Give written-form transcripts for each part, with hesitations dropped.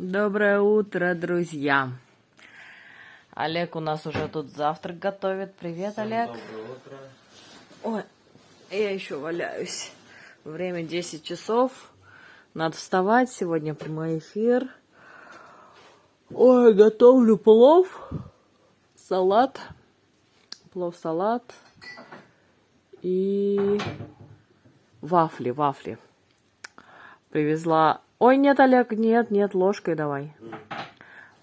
Доброе утро, друзья! Олег у нас уже тут завтрак готовит. Привет, Всем Олег. доброе утро. Ой, я еще валяюсь. Время 10 часов. Надо вставать. Сегодня прямой эфир. Ой, готовлю плов, салат. Плов-салат. И вафли. Привезла... Ой, нет, Олег, нет, ложкой давай.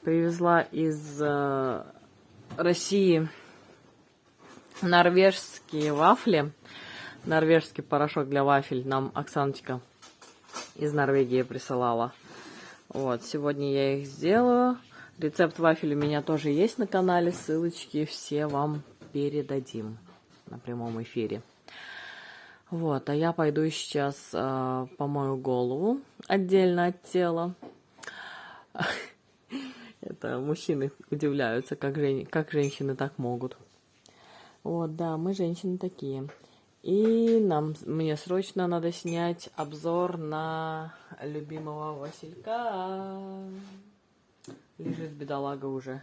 Привезла из России норвежские вафли. Норвежский порошок для вафель нам Оксаночка из Норвегии присылала. Вот, сегодня я их сделаю. Рецепт вафель у меня тоже есть на канале. Ссылочки все вам передадим на прямом эфире. Вот, а я пойду сейчас помою голову отдельно от тела. Это мужчины удивляются, как женщины так могут. Вот, да, мы женщины такие. И мне срочно надо снять обзор на любимого Василька. Лежит бедолага уже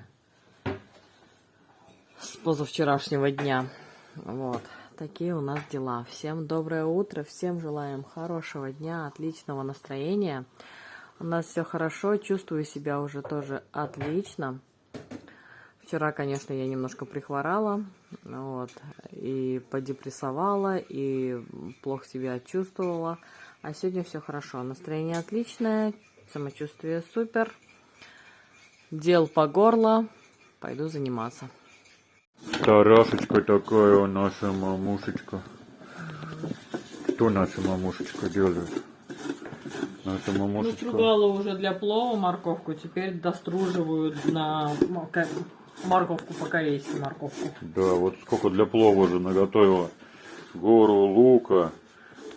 с позавчерашнего дня. Вот, такие у нас дела. Всем доброе утро, всем желаем хорошего дня, отличного настроения. У нас все хорошо, чувствую себя уже тоже отлично. Вчера, конечно, я немножко прихворала, вот, и подепрессовала, и плохо себя чувствовала. А сегодня все хорошо, настроение отличное, самочувствие супер, дел по горло, пойду заниматься. Тарашечка такая наша мамушечка. Что наша мамушечка делает? Наша мамушечка... Настругала уже для плова морковку, теперь доструживаю на морковку по-корейски, морковку. Да, вот сколько для плова уже наготовила. Гору лука,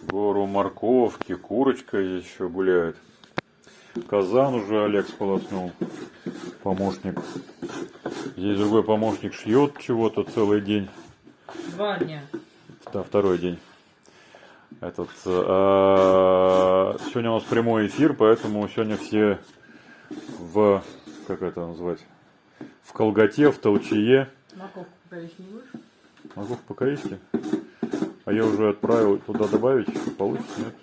гору морковки, курочка здесь еще гуляет. Казан уже Олег сполоснул, помощник. Здесь другой помощник шьет чего-то целый день. 2 дня. Да, второй день. Сегодня у нас прямой эфир, поэтому сегодня все в, как это назвать, в колготе, в толчее. Морковку по-корейски не будешь? Морковку по-корейски? А я уже отправил туда добавить, получится, нет?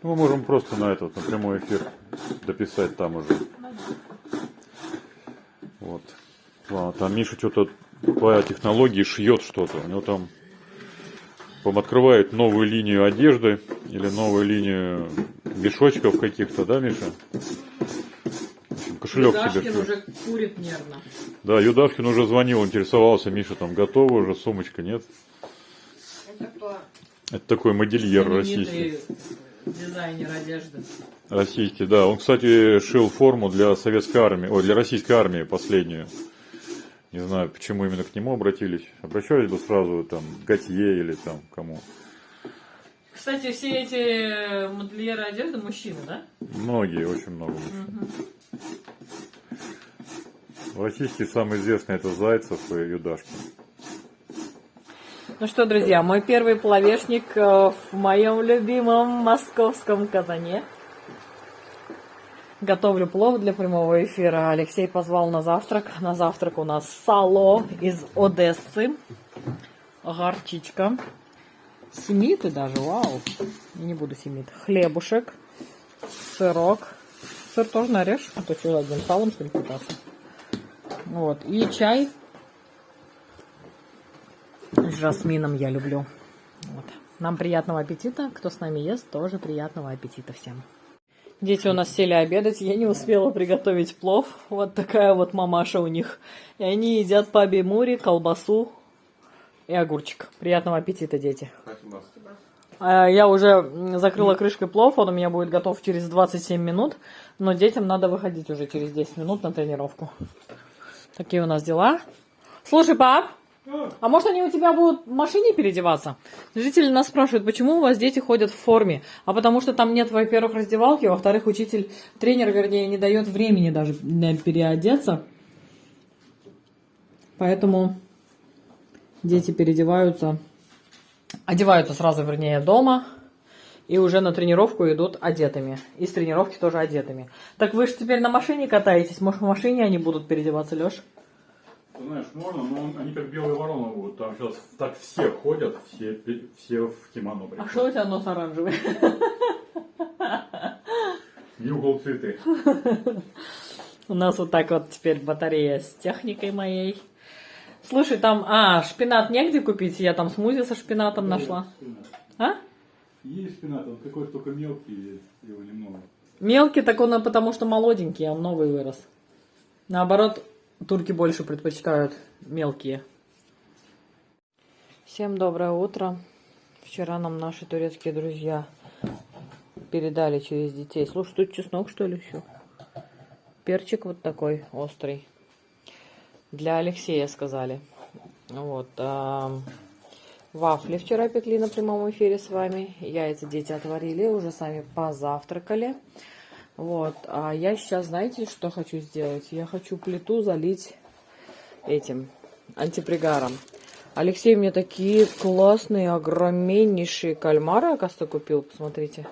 Ну, мы можем просто на прямой эфир дописать там уже. Вот. Ладно, там Миша что-то по технологии шьет что-то. У него там открывает новую линию одежды или новую линию мешочков каких-то, да, Миша? В общем, кошелек себе шьет. уже курит нервно. Да, Юдашкин уже звонил, интересовался, Миша, там готова уже сумочка, нет? Это такой модельер российский. Дизайнер одежды. Российский, да. Он, кстати, шил форму для советской армии, для российской армии последнюю. Не знаю, почему именно к нему обратились. Обращались бы сразу там Готье или там кому. Кстати, все эти модельеры одежды мужчины, да? Многие, очень много мужчин. Российский самый известный это Зайцев и Юдашкин. Ну что, друзья, мой первый пловешник в моем любимом московском Казане. Готовлю плов для прямого эфира. Алексей позвал на завтрак. На завтрак у нас сало из Одессы. Горчичка. Семиты даже, вау. Я не буду семит. Хлебушек. Сырок. Сыр тоже нарежь, а то что, одним салом, что ли, питаться. Вот. И чай. С жасмином я люблю. Вот. Нам приятного аппетита. Кто с нами ест, тоже приятного аппетита всем. Дети у нас сели обедать, я не успела приготовить плов. Вот такая вот мамаша у них. И они едят паби-мури, колбасу и огурчик. Приятного аппетита, дети. Спасибо. Я уже закрыла крышкой плов, он у меня будет готов через 27 минут. Но детям надо выходить уже через 10 минут на тренировку. Такие у нас дела. Слушай, пап, а может они у тебя будут в машине переодеваться? Жители нас спрашивают, почему у вас дети ходят в форме? А потому что там нет, во-первых, раздевалки, во-вторых, тренер, вернее, не дает времени даже переодеться. Поэтому дети одеваются сразу, вернее, дома. И уже на тренировку идут одетыми. И с тренировки тоже одетыми. Так вы же теперь на машине катаетесь. Может, в машине они будут переодеваться, Леш? Ты знаешь, можно, но они как белые вороны будут. Там сейчас так все ходят, все в кимоно. А что у тебя нос оранжевый? Нюхал цветы. У нас вот так вот теперь батарея с техникой моей. Слушай, там, шпинат негде купить? Я там смузи со шпинатом нашла. А? Есть шпинат, он какой-то только мелкий, его немного. Мелкий, так он потому что молоденький, а он новый вырос. Наоборот, турки больше предпочитают мелкие. Всем доброе утро. Вчера нам наши турецкие друзья передали через детей. Слушай, тут чеснок, что ли, еще? Перчик вот такой острый. Для Алексея сказали. Вот. Вафли вчера пекли на прямом эфире с вами. Яйца дети отварили, уже сами позавтракали. Вот. А я сейчас, знаете, что хочу сделать? Я хочу плиту залить этим антипригаром. Алексей мне такие классные, огромнейшие кальмары, оказывается, купил. Посмотрите.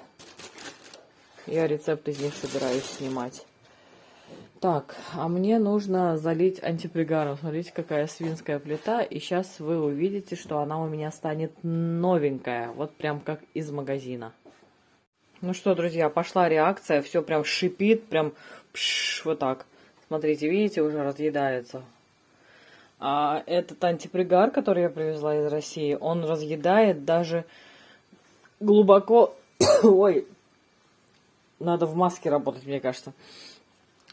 Я рецепт из них собираюсь снимать. Так, а мне нужно залить антипригаром. Смотрите, какая свинская плита. И сейчас вы увидите, что она у меня станет новенькая. Вот прям как из магазина. Ну что, друзья, пошла реакция. Все прям шипит, прям вот так. Смотрите, видите, уже разъедается. А этот антипригар, который я привезла из России, он разъедает даже глубоко... Ой, надо в маске работать, мне кажется.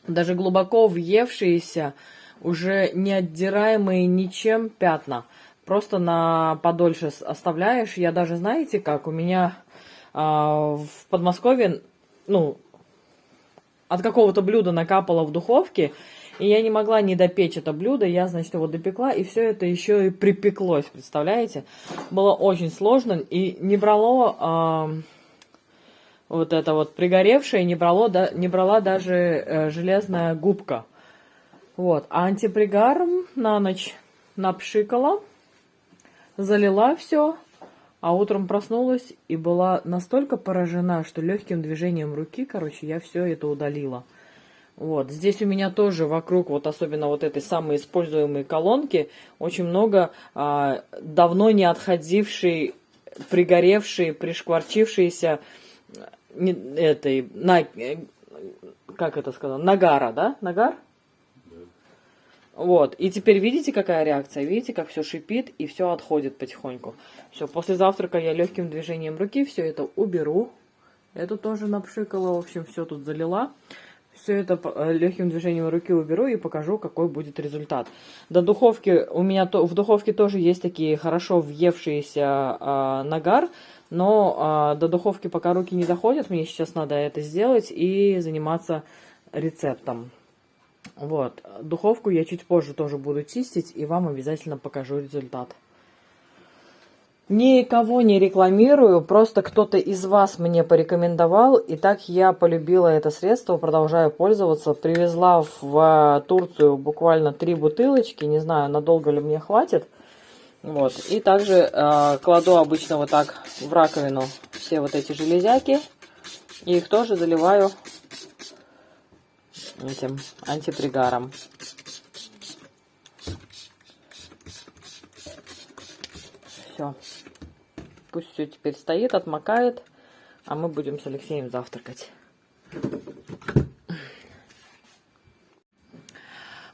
Даже глубоко въевшиеся, уже не отдираемые ничем пятна. Просто на подольше оставляешь. Я даже, знаете как, у меня в Подмосковье, ну, от какого-то блюда накапало в духовке, и я не могла не допечь это блюдо. Я, значит, его допекла, и все это еще и припеклось, представляете? Было очень сложно, и не брало... вот это вот пригоревшее не брала даже железная губка. Вот. А антипригаром на ночь напшикала, залила все, а утром проснулась и была настолько поражена, что легким движением руки, короче, я все это удалила. Вот. Здесь у меня тоже вокруг, вот особенно вот этой самой используемой колонки, очень много давно не отходившей, пригоревшей, пришкварчившейся как это сказано, нагара, да? Нагар? Да. Вот. И теперь видите, какая реакция? Видите, как все шипит и все отходит потихоньку. Все, после завтрака я легким движением руки все это уберу. Эту тоже напшикала, в общем, все тут залила. Все это легким движением руки уберу и покажу, какой будет результат. До духовки, у меня в духовке тоже есть такие хорошо въевшиеся нагар. Но до духовки пока руки не доходят, мне сейчас надо это сделать и заниматься рецептом. Вот. Духовку я чуть позже тоже буду чистить и вам обязательно покажу результат. Никого не рекламирую, просто кто-то из вас мне порекомендовал, и так я полюбила это средство, продолжаю пользоваться. Привезла в Турцию буквально 3 бутылочки, не знаю, надолго ли мне хватит. Вот. И также кладу обычно вот так в раковину все вот эти железяки. И их тоже заливаю этим антипригаром. Все. Пусть все теперь стоит, отмокает. А мы будем с Алексеем завтракать.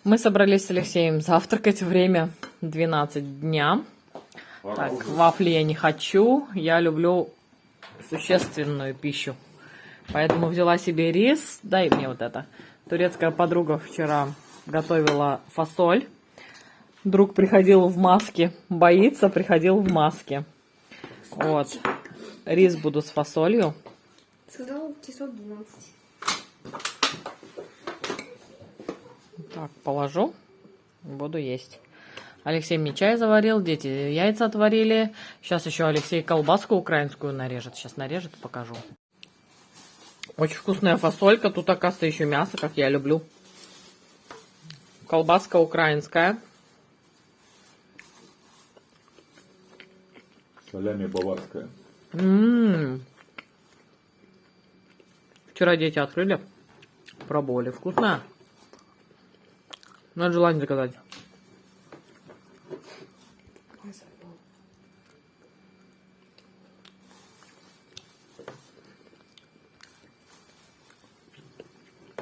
Мы собрались с Алексеем завтракать. Время 12 дня. Так, вафли я не хочу. Я люблю существенную пищу. Поэтому взяла себе рис. Дай мне вот это. Турецкая подруга вчера готовила фасоль. Друг приходил в маске. Боится, приходил в маске. Вот. Рис буду с фасолью. Сказал часов 12. Так, положу. Буду есть. Алексей мне чай заварил, дети яйца отварили. Сейчас еще Алексей колбаску украинскую нарежет. Сейчас нарежет и покажу. Очень вкусная фасолька. Тут, оказывается, еще мясо, как я люблю. Колбаска украинская. Салями баварская. Вчера дети открыли, пробовали. Вкусно. Надо желание заказать.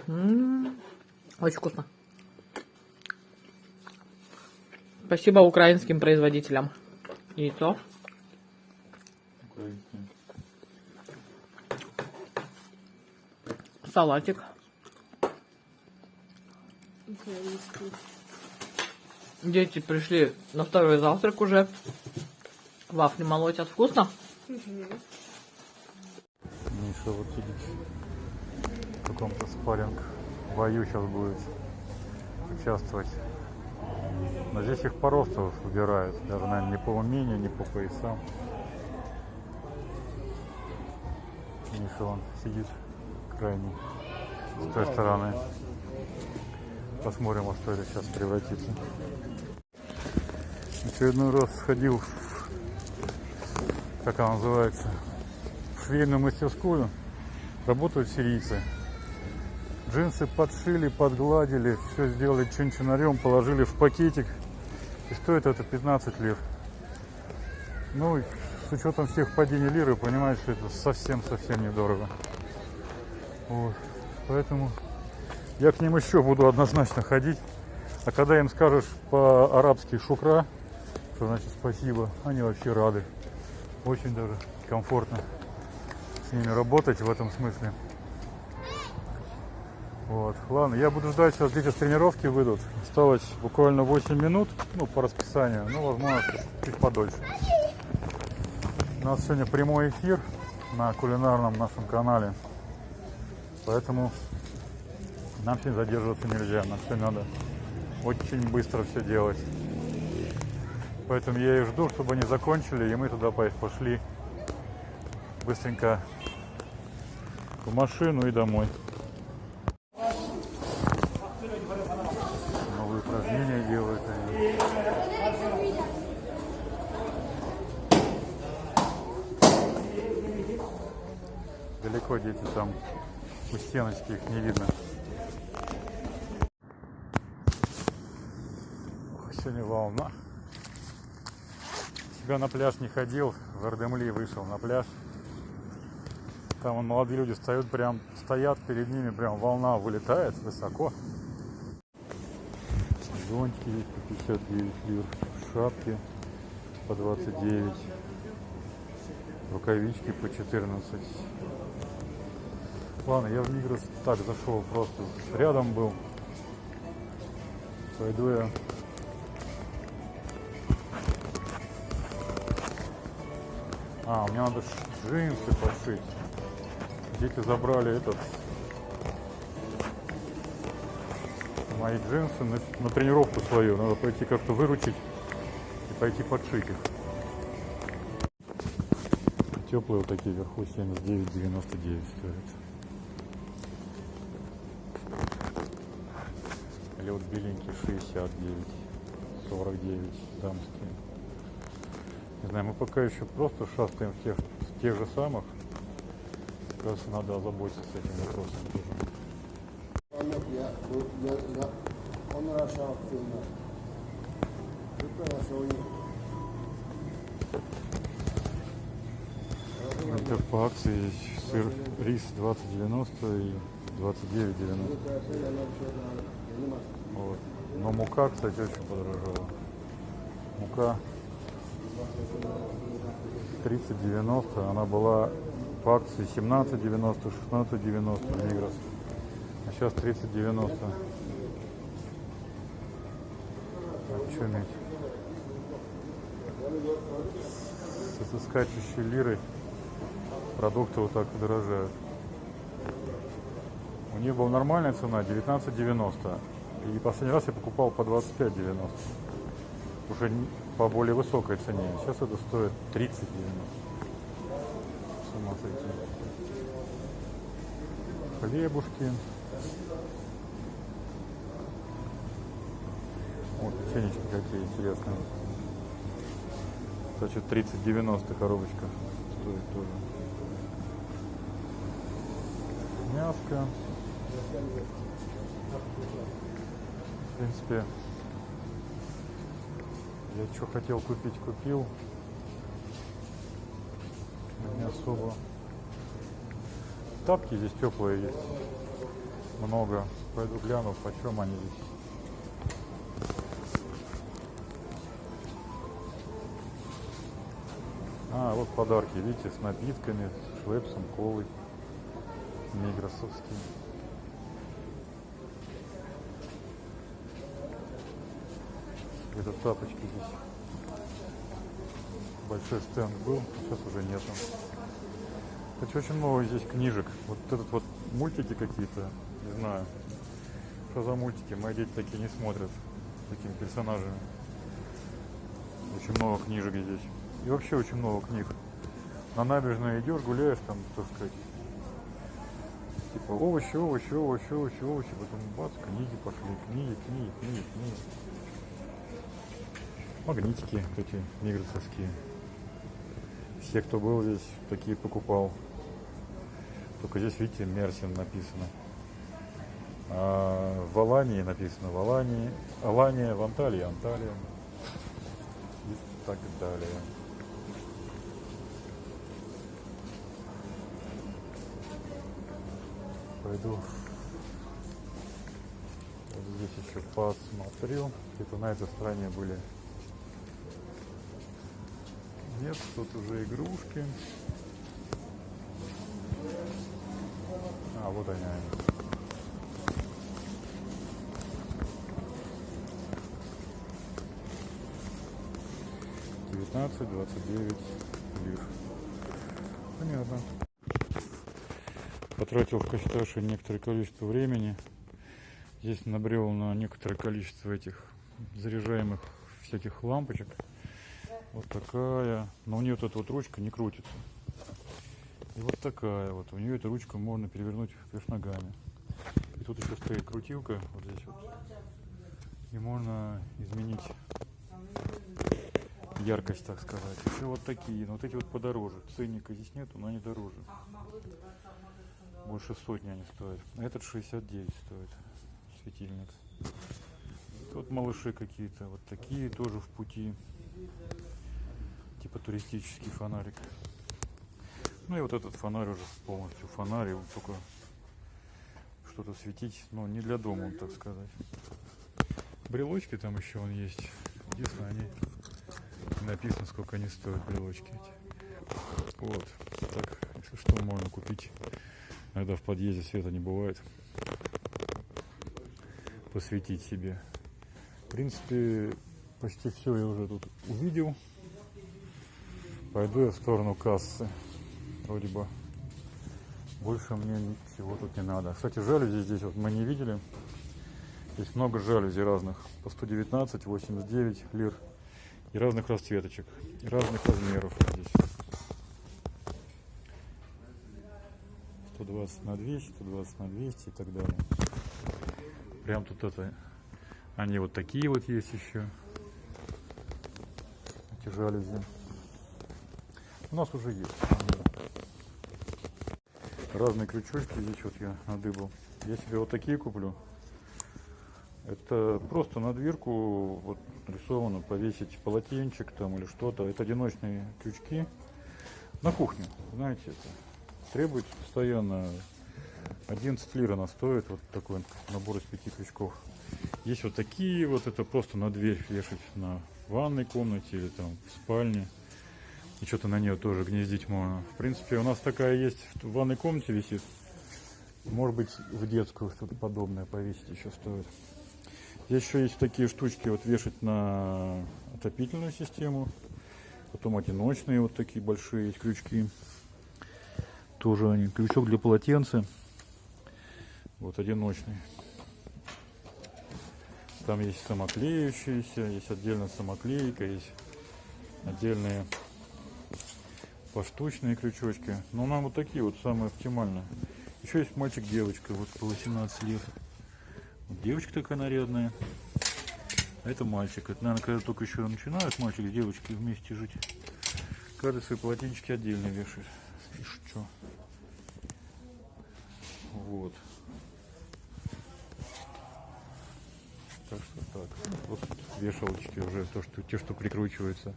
Очень вкусно. Спасибо украинским производителям. Яйцо. Салатик. Украинский. Дети пришли на второй завтрак уже. Вафли молотят. Вкусно? Миша вот сидит в каком-то спарринг в бою сейчас будет участвовать. Но здесь их по росту выбирают. Даже, наверное, не по умению, не по поясам. Миша вон сидит крайний с той стороны. Посмотрим, во что это сейчас превратится. Очередной раз сходил, как она называется, в швейную мастерскую. Работают сирийцы. Джинсы подшили, подгладили, все сделали чин-чинарем, положили в пакетик. И стоит это 15 лир. Ну, с учетом всех падений лиры, понимаешь, что это совсем-совсем недорого. Вот. Поэтому я к ним еще буду однозначно ходить. А когда им скажешь по-арабски шукра, что значит спасибо, они вообще рады. Очень даже комфортно с ними работать в этом смысле. Вот. Ладно, я буду ждать, сейчас дети с тренировки выйдут. Осталось буквально 8 минут, ну, по расписанию, ну, возможно, чуть подольше. У нас сегодня прямой эфир на кулинарном нашем канале. Поэтому нам сегодня задерживаться нельзя. Нам сегодня надо очень быстро все делать. Поэтому я и жду, чтобы они закончили, и мы туда пошли быстренько в машину и домой. Новые упражнения делают они. Далеко дети там, у стеночки их не видно. Ох, сегодня волна. Себя на пляж не ходил, в Ардемли вышел на пляж. Там вон молодые люди стоят перед ними, прям волна вылетает высоко. Зонтики здесь по 59 лир, шапки по 29, рукавички по 14. Ладно, я в Мигрос так зашел, просто рядом был. Пойду я. У меня надо джинсы пошить. Дети забрали мои джинсы на тренировку свою. Надо пойти как-то выручить и пойти подшить их. Теплые вот такие вверху 79,99 стоят. Или вот беленькие 69,49 дамские. Не знаю, мы пока еще просто шастаем в тех же самых. Кажется, надо озаботиться этим вопросом тоже. Это по акции есть сыр, рис 20,90 и 29,90. Вот. Но мука, кстати, очень подорожала. Мука 30,90, она была по акции 17,90, 16,90 Мигрос. А сейчас 30,90. Очуметь. С скачущей лирой продукты вот так подорожают. У нее была нормальная цена 19,90. И последний раз я покупал по 25,90. Уже по более высокой цене. Сейчас это стоит 30,90. С ума сойти. Хлебушки. Вот печенечки какие интересные. Кстати, 30,90 коробочка стоит тоже. мяско. В принципе, я что хотел купить, купил. Не особо. Тапки здесь теплые есть. Много. Пойду гляну, почем они здесь. А, вот подарки, видите, с напитками, швепсом, колой. Мигросовские. Это тапочки здесь. Большой стенд был, сейчас уже нету. Кстати, очень много здесь книжек. Вот этот вот мультики какие-то, не знаю, что за мультики. Мои дети такие не смотрят, такими персонажами. Очень много книжек здесь. И вообще очень много книг. На набережной идешь, гуляешь, там, так сказать, типа овощи, овощи, овощи, овощи, овощи. Потом бац, книги пошли, книги. Магнитики эти мигросовские. Все, кто был здесь, такие покупал. Только здесь, видите, Мерсин написано. А в Алании написано в Алании, Алания, в Анталии, Анталия. И так далее. Пойду. Вот здесь еще посмотрю. Где-то на этой стороне были. Нет, тут уже игрушки. А, вот они. 19-29 лир. Понятно. Потратил в Кочеташе некоторое количество времени. Здесь набрел на некоторое количество этих заряжаемых всяких лампочек. Вот такая. Но у нее вот эта вот ручка не крутится. И вот такая вот. У нее эту ручку можно перевернуть вверх ногами. И тут еще стоит крутилка вот здесь вот. И можно изменить яркость, так сказать. Еще вот такие. Но вот эти вот подороже. Ценника здесь нету, но они дороже. Больше сотни они стоят. А этот 69 стоит. Светильник. Тут малыши какие-то. Вот такие тоже в пути. Типа туристический фонарик. Ну и вот этот фонарь уже полностью фонарь. Вот только что-то светить. Но не для дома, так сказать. Брелочки там еще вон есть. Единственное, они написано, сколько они стоят, брелочки эти. Вот. Так, если что, можно купить. Иногда в подъезде света не бывает. Посветить себе. В принципе, почти все я уже тут увидел. Пойду я в сторону кассы. Вроде бы больше мне ничего тут не надо. Кстати, жалюзи здесь вот мы не видели. Здесь много жалюзи разных. По 119, 89 лир. И разных расцветочек. И разных размеров здесь. 120 на 200, 120 на 200 и так далее. Прям тут это... Они вот такие вот есть еще. Эти жалюзи. У нас уже есть. Разные крючочки здесь вот я надыбал. Я себе вот такие куплю. Это просто на дверку вот рисовано повесить полотенчик там или что-то. Это одиночные крючки на кухню. Знаете, это требуется постоянно. 11 лир она стоит. Вот такой набор из 5 крючков. Есть вот такие вот. Это просто на дверь вешать на ванной комнате или там в спальне. И что-то на нее тоже гнездить можно. В принципе, у нас такая есть в ванной комнате висит. Может быть, в детскую что-то подобное повесить еще стоит. Здесь еще есть такие штучки вот вешать на отопительную систему. Потом одиночные вот такие большие есть крючки. Тоже они. Крючок для полотенца. Вот одиночный. Там есть самоклеющиеся, есть отдельно самоклейка, есть отдельные поштучные крючочки. Но нам вот такие вот самые оптимальные. Еще есть мальчик-девочка, вот по 18 лет. Вот девочка такая нарядная. А это мальчик. Это, наверное, когда только еще начинают мальчик с девочкой вместе жить. Каждый свои полотенчики отдельно вешает. И что? Вот. Так что так. Вот вешалочки уже, те, что прикручиваются.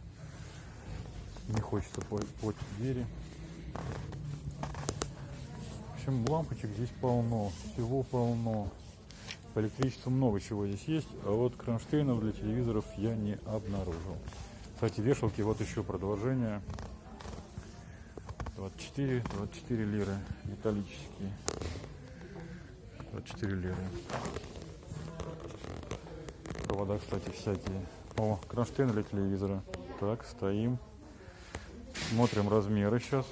Не хочется портить двери. В общем, лампочек здесь полно, всего полно. По электричеству много чего здесь есть, а вот кронштейнов для телевизоров я не обнаружил. Кстати, вешалки, вот еще продолжение. 24 лиры металлические. 24 лиры. Провода, кстати, всякие. О, кронштейн для телевизора. Так, стоим. Смотрим размеры сейчас.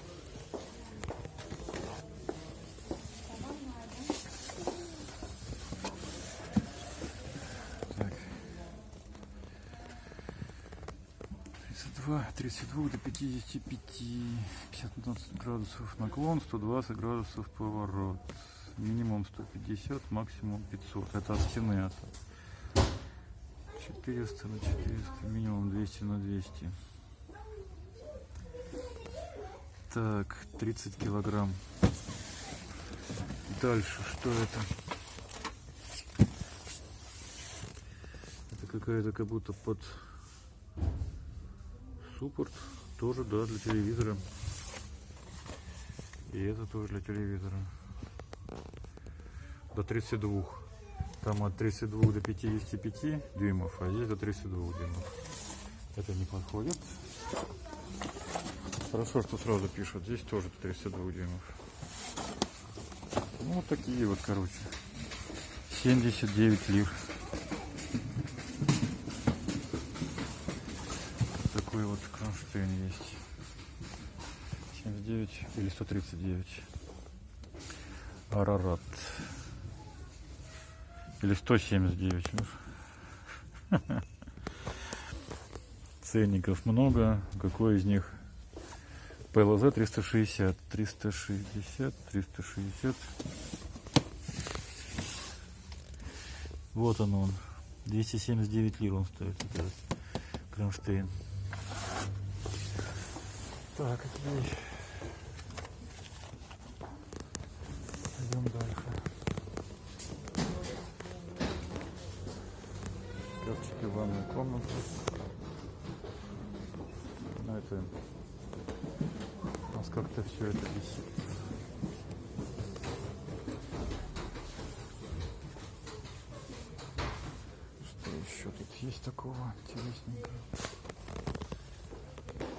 Так. 32 до 55, 15 градусов наклон, 120 градусов поворот. Минимум 150, максимум 500. Это от стены. Это 400 на 400, минимум 200 на 200. Так, 30 килограмм. Дальше, что это? Это какая-то как будто под суппорт. Тоже, да, для телевизора. И это тоже для телевизора. До 32. Там от 32 до 55 дюймов, а здесь до 32 дюймов. Это не подходит. Хорошо, что сразу пишут. Здесь тоже 32 дюймов. Ну, вот такие вот, короче. 79 лир. Такой вот кронштейн есть. 79 или 139. Арарат. Или 179. Ценников много. Какой из них? ПЛЗ 360. 360. Вот он. 279 лир он стоит. Этот кронштейн. Так, окей. Пойдем дальше. Шкафчики в ванную комнату. Ну, это у нас как-то все это висит. Что еще тут есть такого интересненького?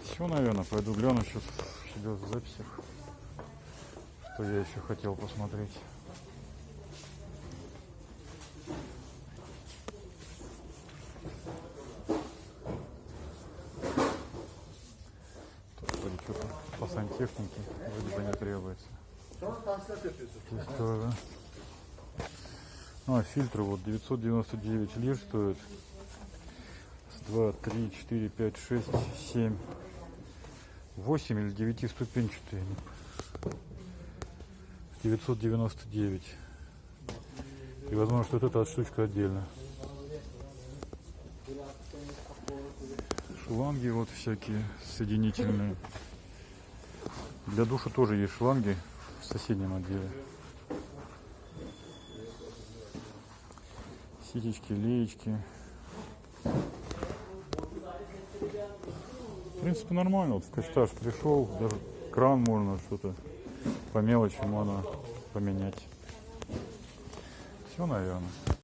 Все, наверное, пойду гляну сейчас себя в записях, что я еще хотел посмотреть. Что-то по сантехнике вроде бы не требуется. Здесь тоже. Фильтры вот 999 лир стоит. 2, 3, 4, 5, 6, 7, 8 или 9 ступенчатые. 999. И возможно, что вот эта штучка отдельно. Шланги вот всякие соединительные. Для душа тоже есть шланги в соседнем отделе. Ситечки, леечки. В принципе, нормально. Вот в Кашташ пришел, даже кран можно что-то по мелочи можно поменять. Все, наверное.